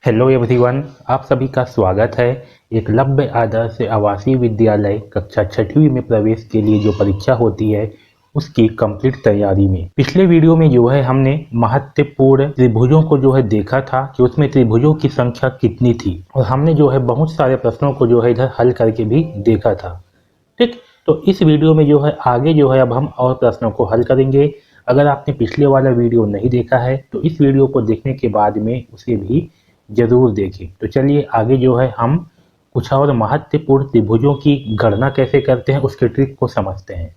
Hello everyone, आप सभी का स्वागत है। एकलव्य आदर्श आवासीय विद्यालय कक्षा छठवीं में प्रवेश के लिए जो परीक्षा होती है उसकी कंप्लीट तैयारी में पिछले वीडियो में जो है हमने महत्वपूर्ण त्रिभुजों को जो है देखा था कि उसमें त्रिभुजों की संख्या कितनी थी और हमने जो है बहुत सारे प्रश्नों को जो है इधर हल करके भी देखा था। ठीक, तो इस वीडियो में जो है आगे जो है अब हम और प्रश्नों को हल करेंगे। अगर आपने पिछले वाला वीडियो नहीं देखा है तो इस वीडियो को देखने के बाद में उसे भी जरूर देखें। तो चलिए आगे जो है हम कुछ और महत्वपूर्ण त्रिभुजों की गणना कैसे करते हैं उसके ट्रिक को समझते हैं।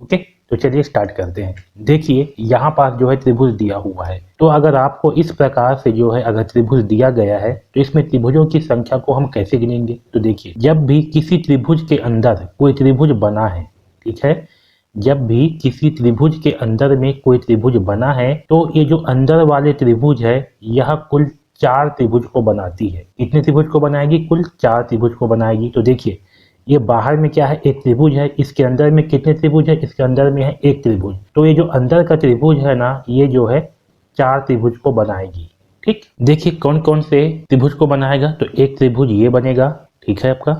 ओके, तो चलिए स्टार्ट करते हैं। देखिए यहाँ पास जो है त्रिभुज दिया हुआ है, तो अगर आपको इस प्रकार से जो है अगर त्रिभुज दिया गया है तो इसमें त्रिभुजों की संख्या को हम कैसे गिनेंगे। तो देखिए, जब भी किसी त्रिभुज के अंदर कोई त्रिभुज बना है, ठीक है, जब भी किसी त्रिभुज के अंदर में कोई त्रिभुज बना है तो ये जो अंदर वाले त्रिभुज है यह कुल 4 त्रिभुज को बनाती है। कितने त्रिभुज को बनाएगी? कुल 4 त्रिभुज को बनाएगी। तो देखिए, ये बाहर में क्या है? एक त्रिभुज है। इसके अंदर में कितने त्रिभुज है? इसके अंदर में है एक त्रिभुज। तो ये जो अंदर का त्रिभुज है ना, ये जो है 4 त्रिभुज को बनाएगी। ठीक, देखिए कौन कौन से त्रिभुज को बनाएगा। तो एक त्रिभुज ये बनेगा, ठीक है आपका,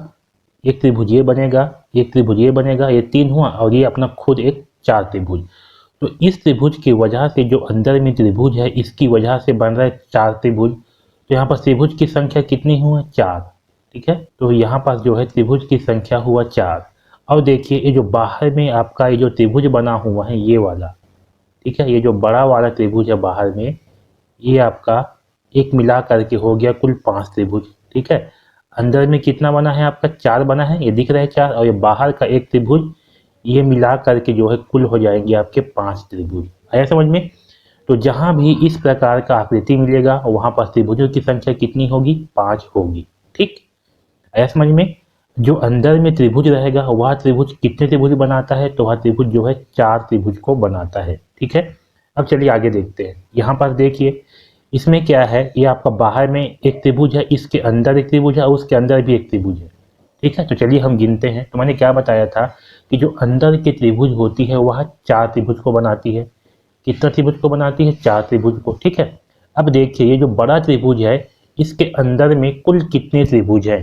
एक त्रिभुज ये बनेगा, एक त्रिभुज ये बनेगा, ये 3 हुआ, और ये अपना खुद एक 4 त्रिभुज। तो इस त्रिभुज की वजह से जो अंदर में त्रिभुज है इसकी वजह से बन रहा है 4 त्रिभुज। तो यहाँ पर त्रिभुज की संख्या कितनी हुआ? 4। ठीक है, तो यहाँ पास जो है त्रिभुज की संख्या हुआ 4। और देखिए ये जो बाहर में आपका ये जो त्रिभुज बना हुआ है ये वाला, ठीक है, ये जो बड़ा वाला त्रिभुज है बाहर में, ये आपका एक मिला करके हो गया कुल 5 त्रिभुज। ठीक है, अंदर में कितना बना है आपका? 4 बना है, ये दिख रहा है 4, और ये बाहर का एक त्रिभुज, ये मिला करके जो है कुल हो जाएंगे आपके 5 त्रिभुज। आया समझ में? तो जहां भी इस प्रकार का आकृति मिलेगा वहां पर त्रिभुजों की संख्या कितनी होगी? 5 होगी। ठीक, आया समझ में? जो अंदर में त्रिभुज रहेगा वह त्रिभुज कितने त्रिभुज बनाता है? तो वह त्रिभुज जो है 4 त्रिभुज को बनाता है। ठीक है, अब चलिए आगे देखते हैं। यहाँ पर देखिए इसमें क्या है, ये आपका बाहर में एक त्रिभुज है, इसके अंदर एक त्रिभुज है और उसके अंदर भी एक त्रिभुज है। ठीक है, तो चलिए हम गिनते हैं। तो मैंने क्या बताया था कि जो अंदर के त्रिभुज होती है वह 4 त्रिभुज को बनाती है। कितना त्रिभुज को बनाती है? 4 त्रिभुज को। ठीक है, अब देखिए ये जो बड़ा त्रिभुज है इसके अंदर में कुल कितने त्रिभुज है?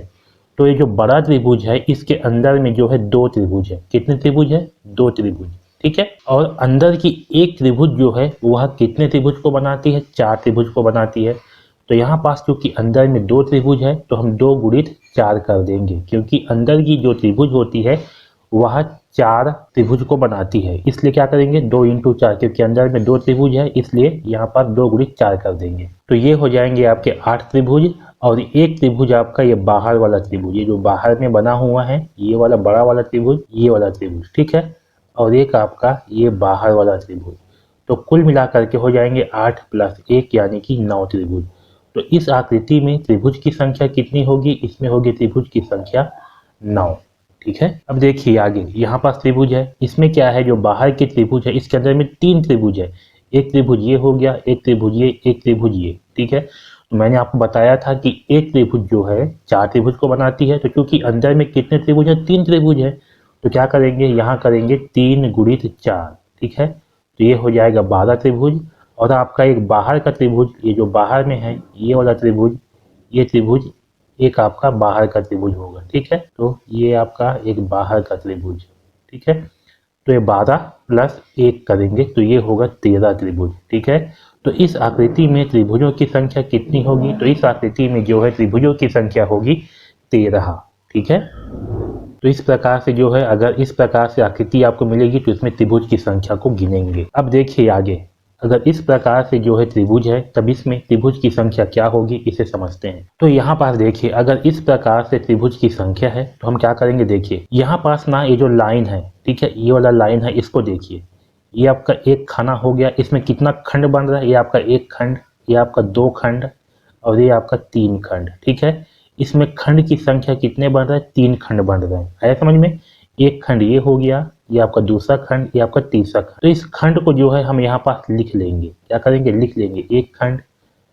तो ये जो बड़ा त्रिभुज है इसके अंदर में जो है 2 त्रिभुज है। कितने त्रिभुज है? 2 त्रिभुज। ठीक है, और अंदर की एक त्रिभुज जो है वह कितने त्रिभुज को बनाती है? 4 त्रिभुज को बनाती है। तो यहाँ पास क्योंकि अंदर में 2 त्रिभुज है तो हम 2 गुणित 4 कर देंगे, क्योंकि अंदर की जो त्रिभुज होती है वह 4 त्रिभुज को बनाती है, इसलिए क्या करेंगे? 2 इंटू 4, क्योंकि अंदर में 2 त्रिभुज है इसलिए यहाँ पर 2 गुणित 4 कर देंगे। तो ये हो जाएंगे आपके 8 त्रिभुज, और एक त्रिभुज आपका ये बाहर वाला त्रिभुज, ये जो बाहर में बना हुआ है ये वाला बड़ा वाला त्रिभुज, ये वाला त्रिभुज। ठीक है, और एक आपका ये बाहर वाला त्रिभुज। तो कुल मिलाकर के हो जाएंगे 8 प्लस 1 यानी कि 9 त्रिभुज। तो इस आकृति में त्रिभुज की संख्या कितनी होगी? इसमें होगी त्रिभुज की संख्या 9। ठीक है, अब देखिए आगे यहाँ पास त्रिभुज है, इसमें क्या है, जो बाहर की त्रिभुज है इसके अंदर में 3 त्रिभुज है। एक त्रिभुज ये हो गया, एक त्रिभुज ये, एक त्रिभुज ये। ठीक है, तो मैंने आपको बताया था कि एक त्रिभुज जो है 4 त्रिभुज को बनाती है। तो क्योंकि अंदर में कितने त्रिभुज है? 3 त्रिभुज है, तो क्या करेंगे? यहाँ करेंगे 3 गुणित 4। ठीक है, तो ये हो जाएगा 12 त्रिभुज। और आपका एक बाहर का त्रिभुज, ये जो बाहर में है ये वाला त्रिभुज, ये त्रिभुज एक आपका बाहर का त्रिभुज होगा। ठीक है, तो ये आपका एक बाहर का त्रिभुज। ठीक है, तो ये 12 प्लस 1 करेंगे तो ये होगा 13 त्रिभुज। ठीक है, तो इस आकृति में त्रिभुजों की संख्या कितनी होगी? तो इस आकृति में जो है त्रिभुजों की संख्या होगी 13। ठीक है, तो इस प्रकार से जो है अगर इस प्रकार से आकृति आपको मिलेगी तो इसमें त्रिभुज की संख्या को गिनेंगे। अब देखिए आगे, अगर इस प्रकार से जो है त्रिभुज है तब इसमें त्रिभुज की संख्या क्या होगी इसे समझते हैं। तो यहाँ पास देखिए अगर इस प्रकार से त्रिभुज की संख्या है तो हम क्या करेंगे? देखिए यहाँ पास ना ये जो लाइन है, ठीक है, ये वाला लाइन है, इसको देखिए, ये आपका एक खाना हो गया। इसमें कितना खंड बन रहा है? ये आपका एक खंड, ये आपका 2 खंड, और ये आपका 3 खंड। ठीक है, इसमें खंड की संख्या कितने बन रहे हैं? 3 खंड बन रहे हैं। आया समझ में? एक खंड ये हो गया, ये आपका दूसरा खंड, ये आपका तीसरा खंड। तो इस खंड को जो है हम यहाँ पास लिख लेंगे। क्या करेंगे? लिख लेंगे एक खंड,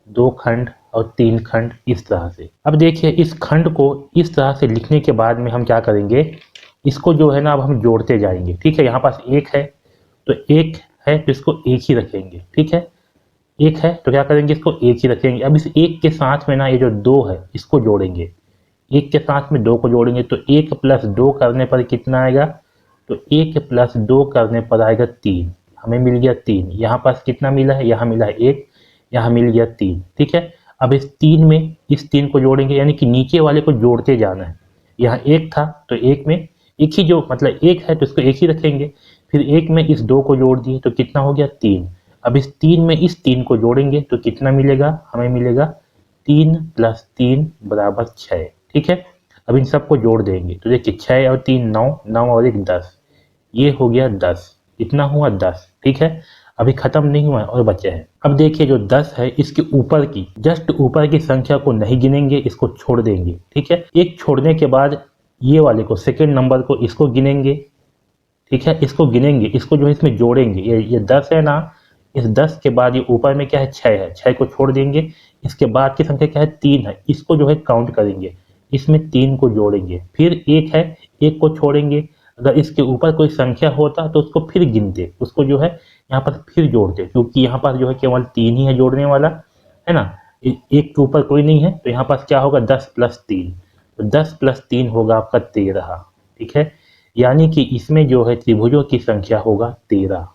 2 खंड और 3 खंड, इस तरह से। अब देखिए इस खंड को इस तरह से लिखने के बाद में हम क्या करेंगे? इसको जो है ना अब हम जोड़ते जाएंगे। ठीक है, यहाँ पास एक है तो एक है तो इसको एक ही रखेंगे। ठीक है, एक है तो क्या करेंगे, इसको एक ही रखेंगे। अब इस एक के साथ में ना ये जो दो है इसको जोड़ेंगे, एक के साथ में दो को जोड़ेंगे तो एक प्लस दो करने पर कितना आएगा, तो एक प्लस दो करने पर आएगा तीन। हमें मिल गया तीन। यहाँ पास कितना मिला है, यहाँ मिला है एक, यहाँ मिल गया तीन। ठीक है, अब इस तीन में इस तीन को जोड़ेंगे, यानी कि नीचे वाले को जोड़ते जाना है। यहाँ एक था तो एक में एक ही, जो मतलब एक है तो इसको एक ही रखेंगे, फिर एक में इस दो को जोड़ दिए तो कितना हो गया तीन। अब इस तीन में इस तीन को जोड़ेंगे तो कितना मिलेगा, हमें मिलेगा तीन प्लस तीन बराबर छः। ठीक है, अब इन सबको जोड़ देंगे तो देखिए छः और तीन नौ, नौ और एक 10, ये हो गया 10, इतना हुआ 10। ठीक है, अभी खत्म नहीं हुआ है और बचे हैं। अब देखिए जो 10 है इसके ऊपर की, जस्ट ऊपर की संख्या को नहीं गिनेंगे, इसको छोड़ देंगे। ठीक है, एक छोड़ने के बाद ये वाले को, सेकेंड नंबर को, इसको गिनेंगे। ठीक है, इसको गिनेंगे, इसको जो है इसमें जोड़ेंगे। ये 10 है ना, इस 10 के बाद ये ऊपर में क्या है 6 है, 6 को छोड़ देंगे। इसके बाद की संख्या क्या है 3 है, इसको जो है काउंट करेंगे, इसमें 3 को जोड़ेंगे। फिर एक है, एक को छोड़ेंगे। अगर इसके ऊपर कोई संख्या होता तो उसको फिर गिनते, उसको जो है यहाँ पर फिर जोड़ते, क्योंकि यहाँ पर जो है केवल 3 ही है जोड़ने वाला, है ना, एक के ऊपर कोई नहीं है। तो यहाँ पास क्या होगा 10 प्लस 3, तो 10 प्लस 3 होगा आपका 13। ठीक है, यानी कि इसमें जो है त्रिभुजों की संख्या होगा 13।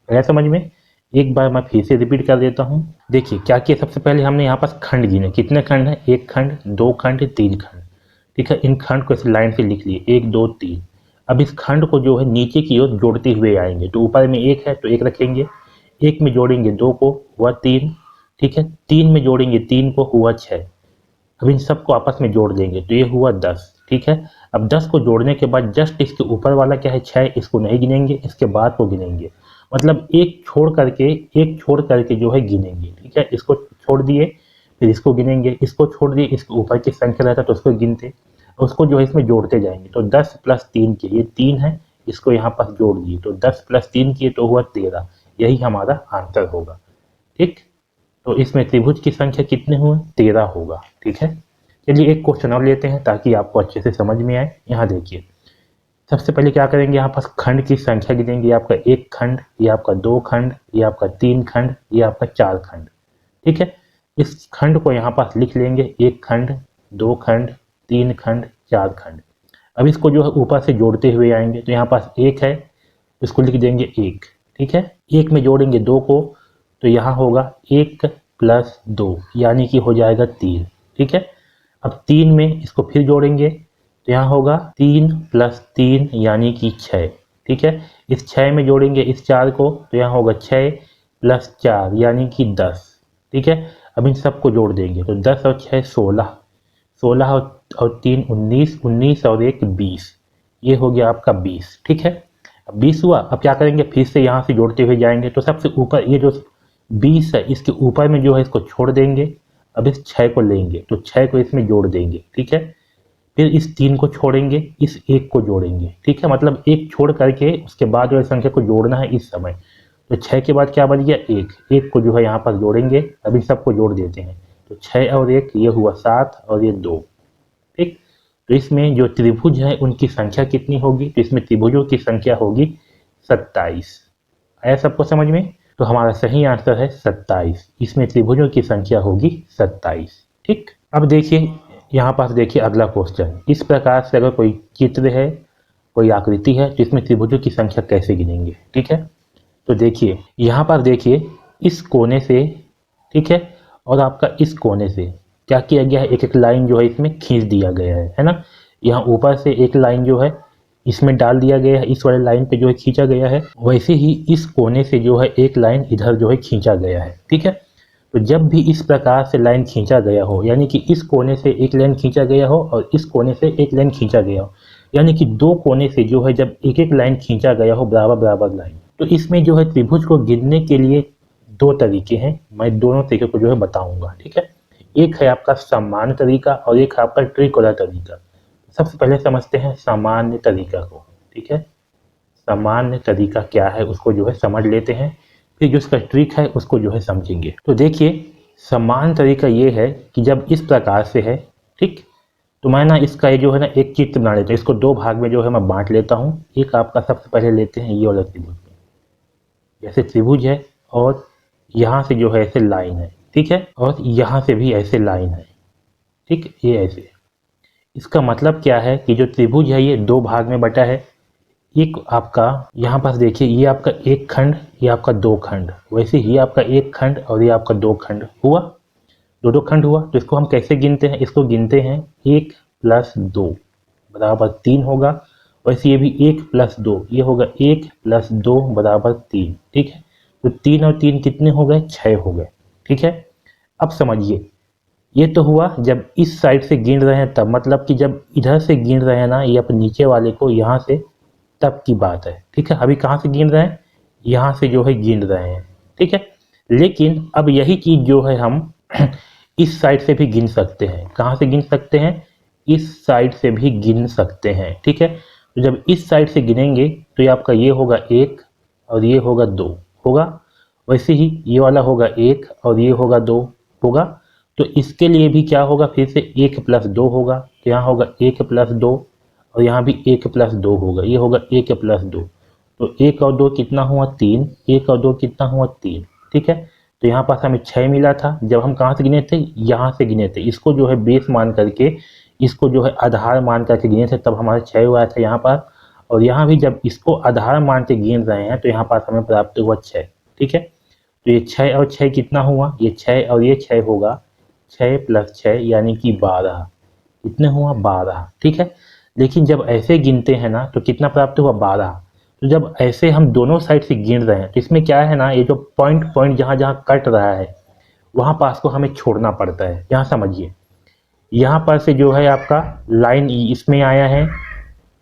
है समझ में? एक बार मैं फिर से रिपीट कर देता हूँ। देखिए क्या किया, सबसे पहले हमने यहाँ पास खंड गिने, कितने खंड है, एक खंड, दो खंड, तीन खंड। ठीक है, इन खंड को इस लाइन से लिख लिए, एक दो तीन। अब इस खंड को जो है नीचे की ओर जोड़ते हुए आएंगे, तो ऊपर में एक है तो एक रखेंगे, एक में जोड़ेंगे दो को, हुआ तीन। ठीक है, तीन में जोड़ेंगे तीन को, हुआ छः। अब इन सबको आपस में जोड़ देंगे तो ये हुआ 10। ठीक है, अब 10 को जोड़ने के बाद जस्ट इसके ऊपर वाला क्या है 6, इसको नहीं गिनेंगे, इसके बाद को गिनेंगे। मतलब एक छोड़ करके जो है गिनेंगे। ठीक है, इसको छोड़ दिए, फिर इसको गिनेंगे, इसको छोड़ दिए, इसके ऊपर की संख्या रहता तो उसको गिनते, उसको जो है इसमें जोड़ते जाएंगे। तो 10 प्लस 3 के, ये 3 है, इसको यहाँ पर जोड़ दिए तो 10 प्लस 3 किए तो हुआ 13। यही हमारा आंसर होगा। ठीक, तो इसमें त्रिभुज की संख्या कितने हुए, 13 होगा। ठीक है, चलिए एक क्वेश्चन और लेते हैं ताकि आपको अच्छे से समझ में आए। यहाँ देखिए, सबसे पहले क्या करेंगे, यहाँ पास खंड की संख्या गिनेंगे। ये आपका एक खंड, ये आपका दो खंड, ये आपका तीन खंड, ये आपका चार खंड। ठीक है, इस खंड को यहाँ पास लिख लेंगे, एक खंड, दो खंड, तीन खंड, चार खंड। अब इसको जो है ऊपर से जोड़ते हुए आएंगे, तो यहाँ पास एक है, इसको लिख देंगे एक। ठीक है, एक में जोड़ेंगे दो को, तो यहाँ होगा एक प्लस दो, यानी कि हो जाएगा तीन। ठीक है, अब तीन में इसको फिर जोड़ेंगे तो यहाँ होगा तीन प्लस तीन, यानी कि छः। ठीक है, इस छः में जोड़ेंगे इस चार को, तो यहाँ होगा छः प्लस चार, यानी कि 10। ठीक है, अब इन सबको जोड़ देंगे तो 10 और 6 16, 16 और 3 19, 19 और 1 20, ये हो गया आपका 20। ठीक है, अब 20 हुआ। अब क्या करेंगे, फिर से यहाँ से जोड़ते हुए जाएंगे, तो सबसे ऊपर ये जो 20 है इसके ऊपर में जो है इसको छोड़ देंगे। अब इस 6 को लेंगे तो 6 को इसमें जोड़ देंगे। ठीक है, फिर इस 3 को छोड़ेंगे, इस एक को जोड़ेंगे। ठीक है, मतलब एक छोड़ करके उसके बाद जो है संख्या को जोड़ना है इस समय। तो 6 के बाद क्या बच गया, एक, एक को जो है यहाँ पर जोड़ेंगे। अब इन सबको जोड़ देते हैं तो 6 और 1, ये हुआ 7 और ये 2। ठीक, तो इसमें जो त्रिभुज है उनकी संख्या कितनी होगी, तो इसमें त्रिभुजों की संख्या होगी 27। आया सबको समझ में? तो हमारा सही आंसर है 27, इसमें त्रिभुजों की संख्या होगी 27। ठीक, अब देखिए यहाँ पास देखिए अगला क्वेश्चन, इस प्रकार से अगर कोई चित्र है, कोई आकृति है, तो इसमें त्रिभुजों की संख्या कैसे गिनेंगे। ठीक है, तो देखिए यहाँ पर देखिए इस कोने से, ठीक है, और आपका इस कोने से क्या किया गया है, एक एक लाइन जो है इसमें खींच दिया गया है ना। यहाँ ऊपर से एक लाइन जो है इसमें डाल दिया गया है, इस वाले लाइन पे जो है खींचा गया है। वैसे ही इस कोने से जो है एक लाइन इधर जो है खींचा गया है। ठीक है, तो जब भी इस प्रकार से लाइन खींचा गया हो, यानी कि इस कोने से एक लाइन खींचा गया हो और इस कोने से एक लाइन खींचा गया हो, यानी कि दो कोने से जो है जब एक एक लाइन खींचा गया हो, बराबर बराबर लाइन, तो इसमें जो है त्रिभुज को गिनने के लिए दो तरीके हैं। मैं दोनों तरीके को जो है बताऊंगा। ठीक है, एक है आपका सामान्य तरीका और एक है आपका ट्रिकोलर तरीका। सबसे पहले समझते हैं सामान्य तरीका को। ठीक है, सामान्य तरीका क्या है उसको जो है समझ लेते हैं, फिर जो उसका ट्रिक है उसको जो है समझेंगे। तो देखिए सामान्य तरीका ये है कि जब इस प्रकार से है, ठीक, तो मैं ना इसका ये जो है ना एक चित्र बना लेता हूँ, इसको दो भाग में जो है मैं बांट लेता हूँ। एक आपका सबसे पहले लेते हैं ये वाला त्रिभुज, जैसे त्रिभुज है और यहाँ से जो है ऐसे लाइन है, ठीक है, और यहाँ से भी ऐसे लाइन है, ठीक, ये ऐसे। इसका मतलब क्या है कि जो त्रिभुज है ये दो भाग में बटा है। एक आपका यहाँ पास देखिए, ये आपका एक खंड, ये आपका दो खंड, वैसे ही आपका एक खंड और ये आपका दो खंड हुआ, दो खंड हुआ। तो इसको हम कैसे गिनते हैं? इसको गिनते हैं 1 + 2 बराबर 3 होगा। वैसे ये भी 1 + 2, ये होगा 1 + 2 बराबर 3, ठीक है। तो 3 और 3 कितने हो गए? 6 हो गए, ठीक है। अब समझिए, ये तो हुआ जब इस साइड से गिन रहे हैं तब, मतलब कि जब इधर से गिन रहे हैं ना, ये अपने नीचे वाले को यहाँ से, तब की बात है, ठीक है। अभी कहाँ से गिन रहे हैं? यहाँ से जो है गिन रहे हैं, ठीक है। लेकिन अब यही चीज जो है हम इस साइड से भी गिन सकते हैं। कहाँ से गिन सकते हैं? इस साइड से भी गिन सकते हैं, ठीक है। तो जब इस साइड से गिनेंगे तो ये आपका ये होगा 1 और ये होगा 2 होगा। वैसे ही ये वाला होगा 1 और ये होगा 2 होगा। तो इसके लिए भी क्या होगा? फिर से 1 + 2 होगा। तो यहाँ होगा 1 + 2 और यहाँ भी 1 + 2 होगा, ये होगा 1 + 2। तो 1 और 2 कितना हुआ? 3। 1 और 2 कितना हुआ? 3, ठीक है। तो यहाँ पास हमें 6 मिला था। जब हम कहाँ से गिने थे? यहाँ से गिने थे। इसको जो है बेस मान करके, इसको जो है आधार मान करके गिने थे, तब हमारा 6 हुआ था यहाँ पास। और यहाँ भी जब इसको आधार मान के गिन रहे हैं तो यहाँ पास हमें प्राप्त हुआ 6, ठीक है। तो ये 6 और 6 कितना हुआ? ये 6 और ये 6 होगा 6 + 6 यानी कि 12। कितने हुआ? 12, ठीक है। लेकिन जब ऐसे गिनते हैं ना तो कितना प्राप्त हुआ? 12। तो जब ऐसे हम दोनों साइड से गिन रहे हैं तो इसमें क्या है ना, ये जो पॉइंट पॉइंट जहाँ जहाँ कट रहा है वहाँ पास को हमें छोड़ना पड़ता है। यहाँ समझिए, यहाँ पर से जो है आपका लाइन इसमें आया है,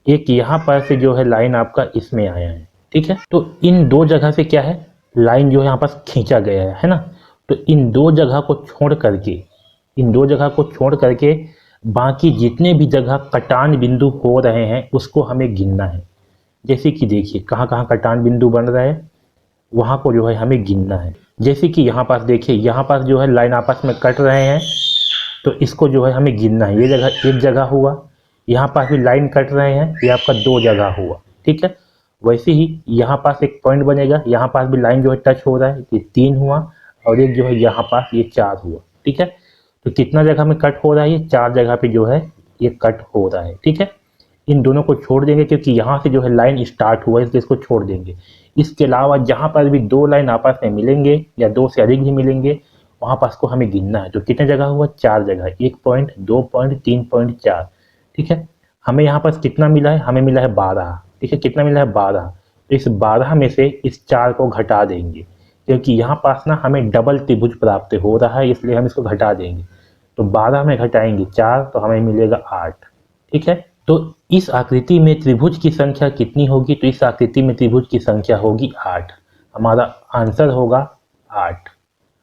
एक यहाँ पर से जो है लाइन आपका इसमें आया है, ठीक है। तो इन दो जगह से क्या है, लाइन जो है यहाँ पास खींचा गया है ना। तो इन दो जगह को छोड़ करके, इन दो जगह को छोड़ करके बाकी जितने भी जगह कटान बिंदु हो रहे हैं उसको हमें गिनना है। जैसे कि देखिए कहाँ कहाँ कटान बिंदु बन रहा है, वहाँ को जो है हमें गिनना है। जैसे कि यहाँ पास देखिए, यहाँ पास जो है लाइन आपस में कट रहे हैं, तो इसको जो है हमें गिनना है। ये जगह एक जगह हुआ, यहाँ पास भी लाइन कट रहे हैं, ये आपका 2 जगह हुआ, ठीक है। वैसे ही यहाँ पास एक पॉइंट बनेगा, यहाँ पास भी लाइन जो है टच हो रहा है, ये 3 हुआ। और एक जो है यहाँ पास ये 4 हुआ, ठीक है। तो कितना जगह में कट हो रहा है? ये 4 जगह पे जो है ये कट हो रहा है, ठीक है। इन दोनों को छोड़ देंगे क्योंकि यहाँ से जो है लाइन स्टार्ट हुआ है, इसलिए इसको छोड़ देंगे। इसके अलावा जहाँ पर भी 2 लाइन आपस में मिलेंगे या 2 से अधिक भी मिलेंगे, वहाँ पास को हमें गिनना है। तो कितने जगह हुआ? 4 जगह, 1 पॉइंट, 2 पॉइंट, 3 पॉइंट, 4, ठीक है। हमें यहाँ पास कितना मिला है? हमें मिला है 12, ठीक है। कितना मिला है? 12। तो इस 12 में से इस 4 को घटा देंगे, क्योंकि यहाँ पास ना हमें डबल त्रिभुज प्राप्त हो रहा है, इसलिए हम इसको घटा देंगे। तो 12 में घटाएंगे 4 तो हमें मिलेगा 8, ठीक है। तो इस आकृति में त्रिभुज की संख्या कितनी होगी? तो इस आकृति में त्रिभुज की संख्या होगी 8। हमारा आंसर होगा 8।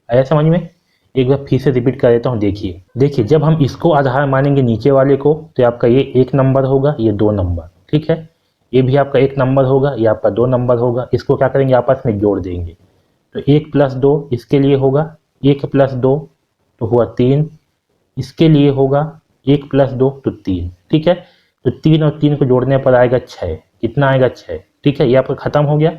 आया समझ में? एक बार फिर से रिपीट कर देता हूँ। देखिए जब हम इसको आधार मानेंगे नीचे वाले को, तो आपका ये 1 नंबर होगा, ये 2 नंबर, ठीक है। ये भी आपका 1 नंबर होगा, ये आपका 2 नंबर होगा। इसको क्या करेंगे? आपस में जोड़ देंगे। तो 1 + 2 इसके लिए होगा, 1 + 2 तो हुआ 3। इसके लिए होगा 1 + 2 तो 3, ठीक है। तो 3 और 3 को जोड़ने पर आएगा 6। कितना आएगा? 6, ठीक है। ये आपका खत्म हो गया।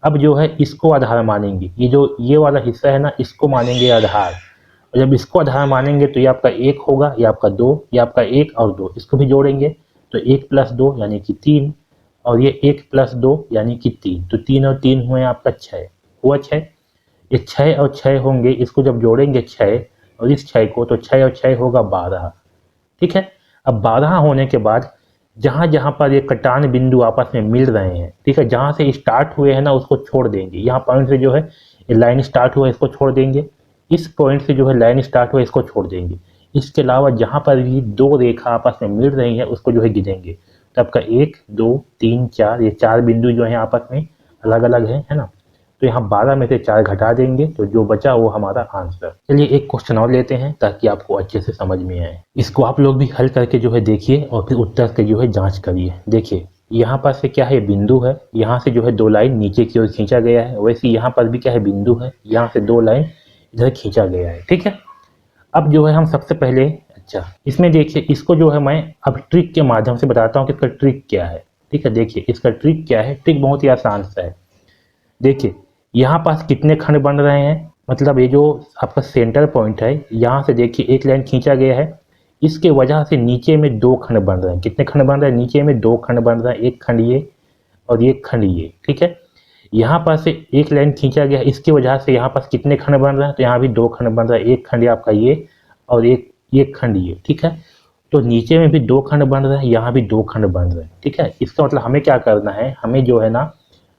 अब जो है इसको आधार मानेंगे, ये जो ये वाला हिस्सा है ना, इसको मानेंगे आधार। और जब इसको आधार मानेंगे तो ये आपका 1 होगा, ये आपका 2, ये आपका 1 और 2, इसको भी जोड़ेंगे। तो 1 + 2 यानी कि 3 और ये 1 + 2 यानी कि 3। तो 3 और 3 हुए आपका 6, हुआ 6। ये 6 और 6 होंगे, इसको जब जोड़ेंगे 6 और इस 6 को, तो 6 और 6 होगा 12, ठीक है। अब 12 होने के बाद जहाँ जहाँ पर ये कटान बिंदु आपस में मिल रहे हैं, ठीक है, जहाँ से स्टार्ट हुए हैं ना उसको छोड़ देंगे। यहाँ पॉइंट से जो है ये लाइन स्टार्ट हुआ है, इसको छोड़ देंगे। इस पॉइंट से जो है लाइन स्टार्ट हुआ है, इसको छोड़ देंगे। इसके अलावा जहाँ पर भी 2 रेखा आपस में मिल रही है उसको जो है गिनेंगे। तो आपका 1, 2, 3, 4, ये 4 बिंदु जो है आपस में अलग अलग है ना। तो यहाँ 12 में से 4 घटा देंगे, तो जो बचा वो हमारा आंसर। चलिए एक क्वेश्चन और लेते हैं ताकि आपको अच्छे से समझ में आए। इसको आप लोग भी हल करके जो है देखिए और फिर उत्तर के जो है जांच करिए। देखिए यहाँ पर से क्या है? बिंदु है, यहाँ से जो है 2 लाइन नीचे की ओर खींचा गया है। वैसे यहाँ पर भी क्या है? बिंदु है, यहाँ से 2 लाइन इधर खींचा गया है, ठीक है। अब जो है हम सबसे पहले, अच्छा इसमें देखिए, इसको जो है मैं अब ट्रिक के माध्यम से बताता हूँ कि इसका ट्रिक क्या है, ठीक है। देखिए इसका ट्रिक क्या है। ट्रिक बहुत ही आसान सा है। देखिए यहाँ पास कितने खंड बन रहे हैं? मतलब ये जो आपका सेंटर पॉइंट है, यहाँ से देखिए एक लाइन खींचा गया है, इसके वजह से नीचे में दो खंड बन रहे हैं। कितने खंड बन रहे हैं? नीचे में दो खंड बन रहे हैं, एक खंड ये और एक खंड ये, ठीक है। यहाँ पर से एक लाइन खींचा गया है, इसकी वजह से यहाँ पर कितने खंड बन रहे हैं? तो यहाँ भी दो खंड बन रहा है, एक खंड आपका ये और एक खंड ये, ठीक है। तो नीचे में भी दो खंड बन रहे हैं, यहाँ भी दो खंड बन रहे हैं, ठीक है। इसका मतलब हमें क्या करना है, हमें जो है ना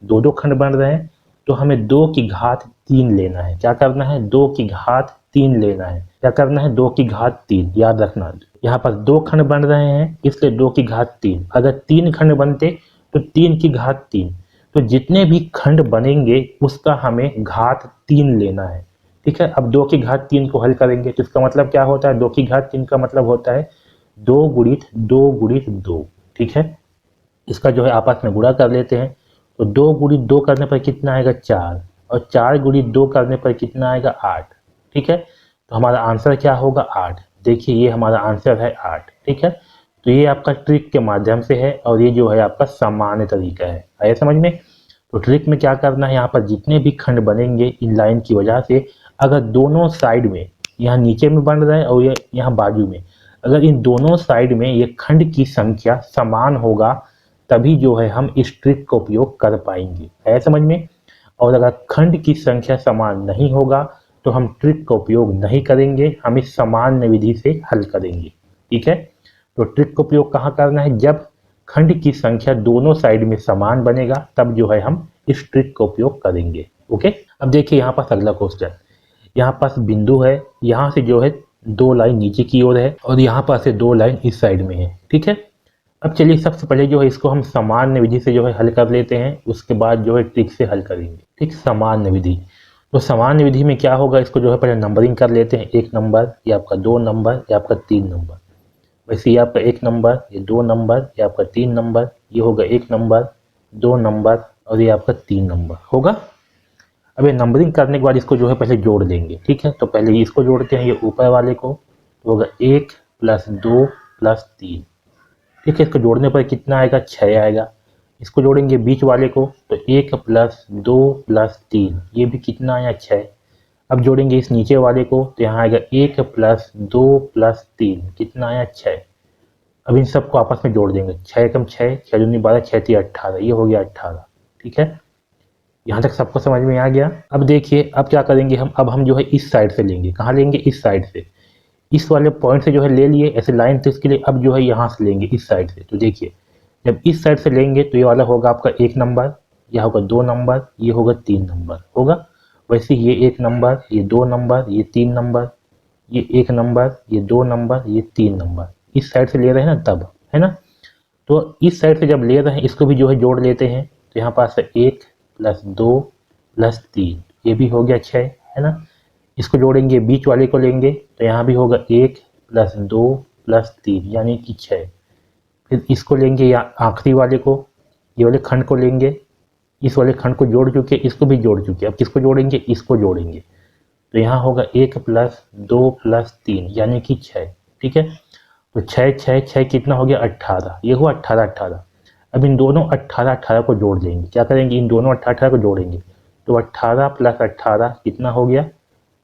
दो दो खंड बन रहे हैं, तो हमें 2 की घात 3 लेना है। क्या करना है? 2 की घात 3 लेना है। क्या करना है? 2 की घात 3, याद रखना। यहाँ पर दो खंड बन रहे हैं, इसलिए 2 की घात 3। अगर 3 खंड बनते तो 3 की घात 3। तो जितने भी खंड बनेंगे उसका हमें घात 3 लेना है, ठीक है। अब 2 की घात 3 को हल करेंगे तो इसका मतलब क्या होता है? 2 की घात 3 का मतलब होता है 2 गुणित 2 गुणित 2, ठीक है। इसका जो है आपस में गुणा कर लेते हैं, तो 2 गुणित 2 करने पर कितना आएगा? 4, और 4 गुणित 2 करने पर कितना आएगा? 8, ठीक है। तो हमारा आंसर क्या होगा? 8। देखिए ये हमारा आंसर है 8, ठीक है। तो ये आपका ट्रिक के माध्यम से है और ये जो है आपका सामान्य तरीका है। आया समझ में? तो ट्रिक में क्या करना है, यहाँ पर जितने भी खंड बनेंगे इन लाइन की वजह से, अगर दोनों साइड में, यहाँ नीचे में बन रहा है और ये यहाँ बाजू में, अगर इन दोनों साइड में ये खंड की संख्या समान होगा तभी जो है हम इस ट्रिक का उपयोग कर पाएंगे। है समझ में? और अगर खंड की संख्या समान नहीं होगा तो हम ट्रिक का उपयोग नहीं करेंगे, हम इस सामान्य विधि से हल करेंगे, ठीक है। तो ट्रिक का उपयोग कहाँ करना है? जब खंड की संख्या दोनों साइड में समान बनेगा तब जो है हम इस ट्रिक का उपयोग करेंगे। ओके, अब देखिए यहाँ पास अगला क्वेश्चन। यहाँ पास बिंदु है, यहाँ से जो है दो लाइन नीचे की ओर है और यहाँ पास से दो लाइन इस साइड में है, ठीक है। अब चलिए सबसे पहले जो है इसको हम सामान्य विधि से जो है हल कर लेते हैं, उसके बाद जो है ट्रिक से हल करेंगे, ठीक। सामान्य विधि, तो सामान्य विधि में क्या होगा, इसको जो है पहले नंबरिंग कर लेते हैं। 1 नंबर, ये आपका 2 नंबर, ये आपका 3 नंबर। वैसे ये आपका 1 नंबर, ये 2 नंबर, ये आपका 3 नंबर, ये होगा 1 नंबर, 2 नंबर और ये आपका 3 नंबर होगा। अब ये नंबरिंग करने के बाद इसको जो है पहले जोड़ लेंगे, ठीक है। तो पहले इसको जोड़ते हैं, ये ऊपर वाले को, तो होगा 1 + 2 + 3, ठीक है। इसको जोड़ने पर कितना आएगा? 6 आएगा। इसको जोड़ेंगे बीच वाले को, तो 1 + 2 + 3, ये भी कितना आया? 6। अब जोड़ेंगे इस नीचे वाले को, तो यहाँ आएगा 1 + 2 + 3, कितना आया? 6। अब इन सबको आपस में जोड़ देंगे, 6 × 6, 6 दूनी 12, 6 × 18, ये हो गया 18, ठीक है। यहाँ तक सबको समझ में आ गया। अब देखिए अब क्या करेंगे हम, अब हम जो है इस साइड से लेंगे। कहाँ लेंगे? इस साइड से, इस वाले पॉइंट से जो है ले लिए ऐसे लाइन, तो इसके लिए अब जो है यहाँ से लेंगे इस साइड से। तो देखिए जब इस साइड से लेंगे तो ये वाला होगा आपका 1 नंबर, यह होगा 2 नंबर, ये होगा 3 नंबर होगा। वैसे ये 1 नंबर, ये 2 नंबर, ये 3 नंबर, ये 1 नंबर, ये 2 नंबर, ये 3 नंबर, इस साइड से ले रहे हैं ना तब, है ना। तो इस साइड से जब ले रहे हैं इसको भी जो है जोड़ लेते हैं, तो यहाँ पास 1 + 2 + 3, ये भी हो गया 6, है ना। इसको जोड़ेंगे बीच वाले को लेंगे, तो यहाँ भी होगा 1 + 2 + 3 यानी कि 6। फिर इसको लेंगे या आखिरी वाले को, ये वाले खंड को लेंगे, इस वाले खंड को जोड़ चुके, इसको भी जोड़ चुके। अब किसको जोड़ेंगे? इसको जोड़ेंगे, तो यहाँ होगा 1 + 2 + 3 यानी कि 6, ठीक है। तो 6 6 6 कितना हो गया? 18, ये हुआ 18 18। अब इन दोनों 18 18 को जोड़ लेंगे। क्या करेंगे? इन दोनों 18 18 को जोड़ेंगे, तो 18 + 18 कितना हो गया?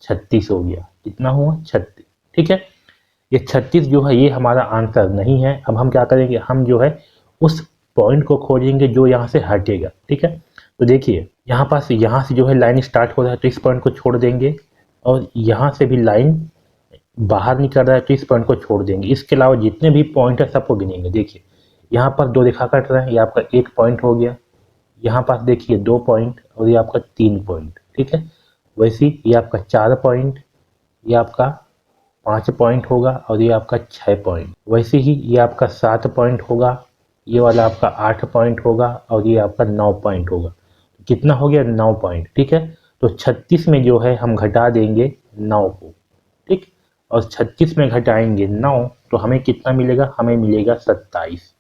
36 हो गया। कितना हुआ? 36, ठीक है। ये 36 जो है ये हमारा आंसर नहीं है। अब हम क्या करेंगे, हम जो है उस पॉइंट को खोजेंगे जो यहाँ से हटेगा, ठीक है। तो देखिए यहाँ से जो है लाइन स्टार्ट हो रहा है, तो इस पॉइंट को छोड़ देंगे, और यहाँ से भी लाइन बाहर निकल रहा है तो इस पॉइंट को छोड़ देंगे। इसके अलावा जितने भी पॉइंट है सबको गिनेंगे। देखिए यहाँ पर 2 रेखा कट रहे हैं, ये आपका 1 पॉइंट हो गया। यहाँ पास देखिए 2 पॉइंट और ये आपका 3 पॉइंट, ठीक है। वैसे ये आपका 4 पॉइंट, ये आपका 5 पॉइंट होगा और ये आपका 6 पॉइंट। वैसे ही ये आपका 7 पॉइंट होगा, ये वाला आपका 8 पॉइंट होगा और ये आपका 9 पॉइंट होगा। कितना हो गया? 9 पॉइंट, ठीक है। तो 36 में जो है हम घटा देंगे 9 को, ठीक। और 36 में घटाएंगे 9 तो हमें कितना मिलेगा? हमें मिलेगा 27।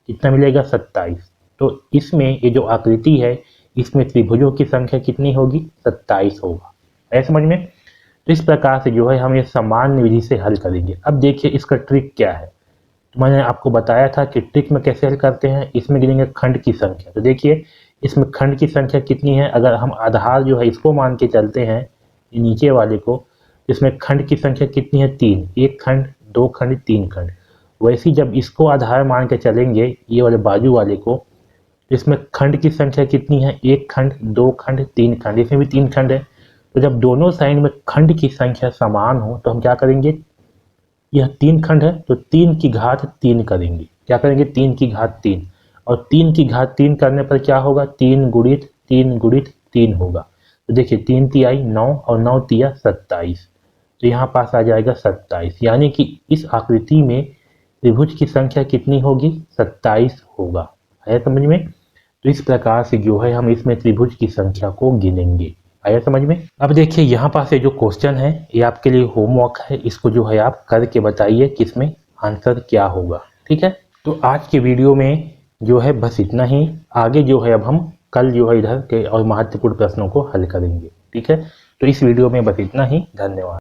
कितना मिलेगा? 27। तो इसमें ये जो आकृति है इसमें त्रिभुजों की संख्या कितनी होगी? 27 होगा। है समझ में? तो इस प्रकार से जो है हम ये सामान्य विधि से हल करेंगे। अब देखिए इसका ट्रिक क्या है। तो मैंने आपको बताया था कि ट्रिक में कैसे हल करते हैं। इसमें गिनेंगे खंड की संख्या। तो देखिए इसमें खंड की संख्या कितनी है, अगर हम आधार जो है इसको मान के चलते हैं, ये नीचे वाले को, इसमें खंड की संख्या कितनी है 3, 1 खंड 2 खंड 3 खंड। वैसे ही जब इसको आधार मान के चलेंगे ये वाले बाजू वाले को, इसमें खंड की संख्या कितनी है 1 खंड 2 खंड 3 खंड, इसमें भी 3 खंड है। तो जब दोनों साइड में खंड की संख्या समान हो तो हम क्या करेंगे, यह 3 खंड है तो 3 की घात 3 करेंगे। क्या करेंगे 3 की घात 3, और 3 की घात 3 करने पर क्या होगा 3 गुणित 3 गुणित 3 होगा। तो देखिए 3 तिहाई 9 और 9 तिया 27, तो यहाँ पास आ जाएगा 27, यानी कि इस आकृति में त्रिभुज की संख्या कितनी होगी 27 होगा। आया समझ में। तो इस प्रकार से जो है हम इसमें त्रिभुज की संख्या को गिनेंगे। आया समझ में। अब देखिए यहाँ पास ये जो क्वेश्चन है ये आपके लिए होमवर्क है, इसको जो है आप करके बताइए कि इसमें आंसर क्या होगा। ठीक है, तो आज के वीडियो में जो है बस इतना ही। आगे जो है अब हम कल जो है इधर के और महत्वपूर्ण प्रश्नों को हल करेंगे। ठीक है, तो इस वीडियो में बस इतना ही। धन्यवाद।